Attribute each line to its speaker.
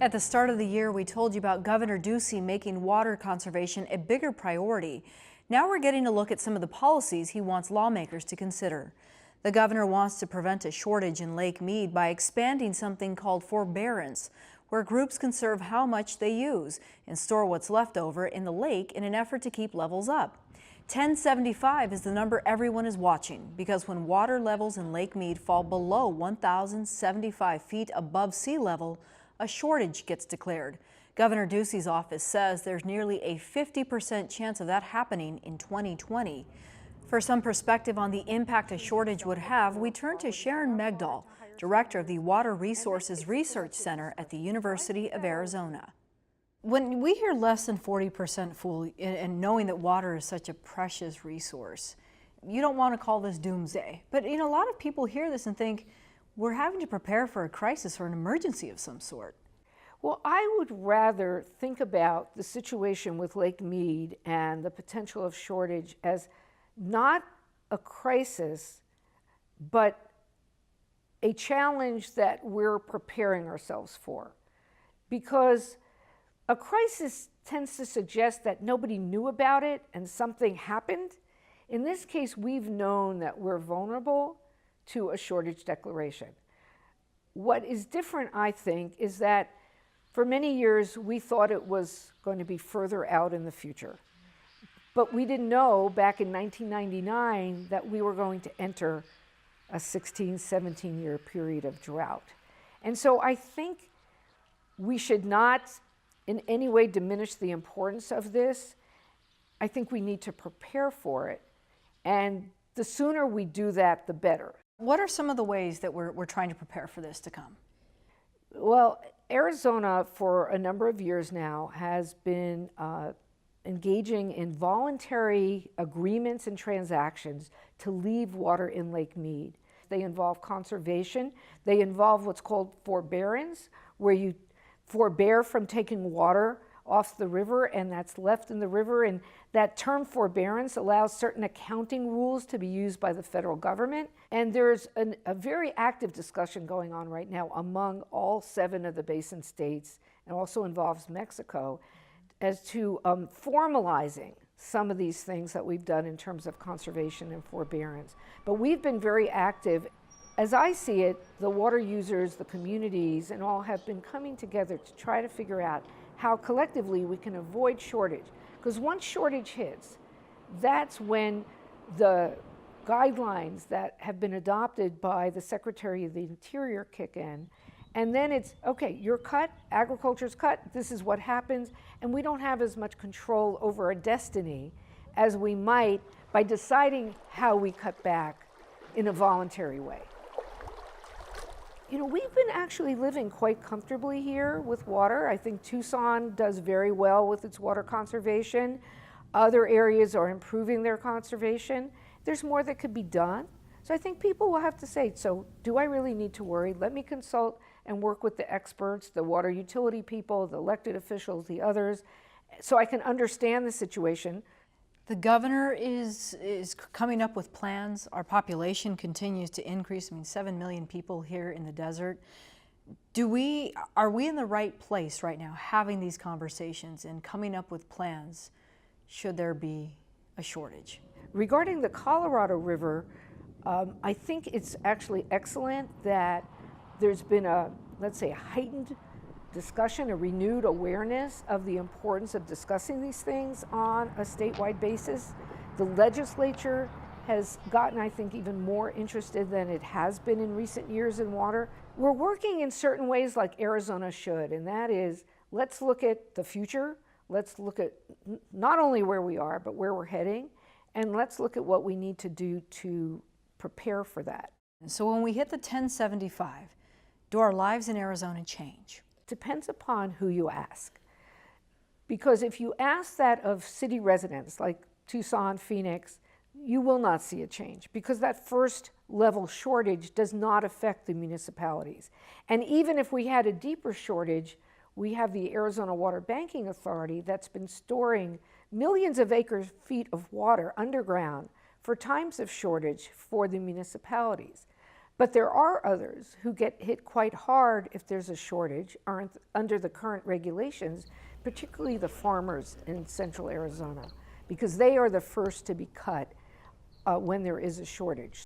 Speaker 1: At the start of the year, we told you about Governor Ducey making water conservation a bigger priority. Now we're getting a look at some of the policies he wants lawmakers to consider. The governor wants to prevent a shortage in Lake Mead by expanding something called forbearance, where groups conserve how much they use and store what's left over in the lake in an effort to keep levels up. 1075 is the number everyone is watching because when water levels in Lake Mead fall below 1,075 feet above sea level, a shortage gets declared. Governor Ducey's office says there's nearly a 50% chance of that happening in 2020. For some perspective on the impact a shortage would have, we turn to Sharon Megdal, director of the Water Resources Research Center at the University of Arizona. When we hear less than 40% full and knowing that water is such a precious resource, you don't want to call this doomsday. But a lot of people hear this and think we're having to prepare for a crisis or an emergency of some sort.
Speaker 2: Well, I would rather think about the situation with Lake Mead and the potential of shortage as not a crisis, but a challenge that we're preparing ourselves for. Because a crisis tends to suggest that nobody knew about it and something happened. In this case, we've known that we're vulnerable to a shortage declaration. What is different, I think, is that for many years we thought it was going to be further out in the future. But we didn't know back in 1999 that we were going to enter a 16, 17-year period of drought. And so I think we should not in any way diminish the importance of this. I think we need to prepare for it. And the sooner we do that, the better.
Speaker 1: What are some of the ways that we're trying to prepare for this to come?
Speaker 2: Well, Arizona for a number of years now has been engaging in voluntary agreements and transactions to leave water in Lake Mead. They involve conservation. They involve what's called forbearance, where you forbear from taking water off the river and that's left in the river. And that term forbearance allows certain accounting rules to be used by the federal government. And there's a very active discussion going on right now among all 7 of the basin states, and also involves Mexico, as to formalizing some of these things that we've done in terms of conservation and forbearance. But we've been very active. As I see it, the water users, the communities, and all have been coming together to try to figure out how collectively we can avoid shortage. Because once shortage hits, that's when the guidelines that have been adopted by the Secretary of the Interior kick in. And then it's, okay, you're cut, agriculture's cut, this is what happens, and we don't have as much control over our destiny as we might by deciding how we cut back in a voluntary way. We've been actually living quite comfortably here with water. I think Tucson does very well with its water conservation. Other areas are improving their conservation. There's more that could be done. So I think people will have to say, so do I really need to worry? Let me consult and work with the experts, the water utility people, the elected officials, the others, so I can understand the situation.
Speaker 1: The governor is coming up with plans. Our population continues to increase. 7 million people here in the desert. Are we in the right place right now having these conversations and coming up with plans should there be a shortage?
Speaker 2: Regarding the Colorado River, I think it's actually excellent that there's been let's say, a heightened discussion, a renewed awareness of the importance of discussing these things on a statewide basis. The legislature has gotten, I think, even more interested than it has been in recent years in water. We're working in certain ways like Arizona should, and that is, let's look at the future. Let's look at not only where we are, but where we're heading, and let's look at what we need to do to prepare for that.
Speaker 1: So when we hit the 1075, do our lives in Arizona change?
Speaker 2: Depends upon who you ask. Because if you ask that of city residents like Tucson, Phoenix, you will not see a change because that first level shortage does not affect the municipalities. And even if we had a deeper shortage, we have the Arizona Water Banking Authority that's been storing millions of acre-feet of water underground for times of shortage for the municipalities. But there are others who get hit quite hard if there's a shortage aren't under the current regulations, particularly the farmers in central Arizona, because they are the first to be cut when there is a shortage.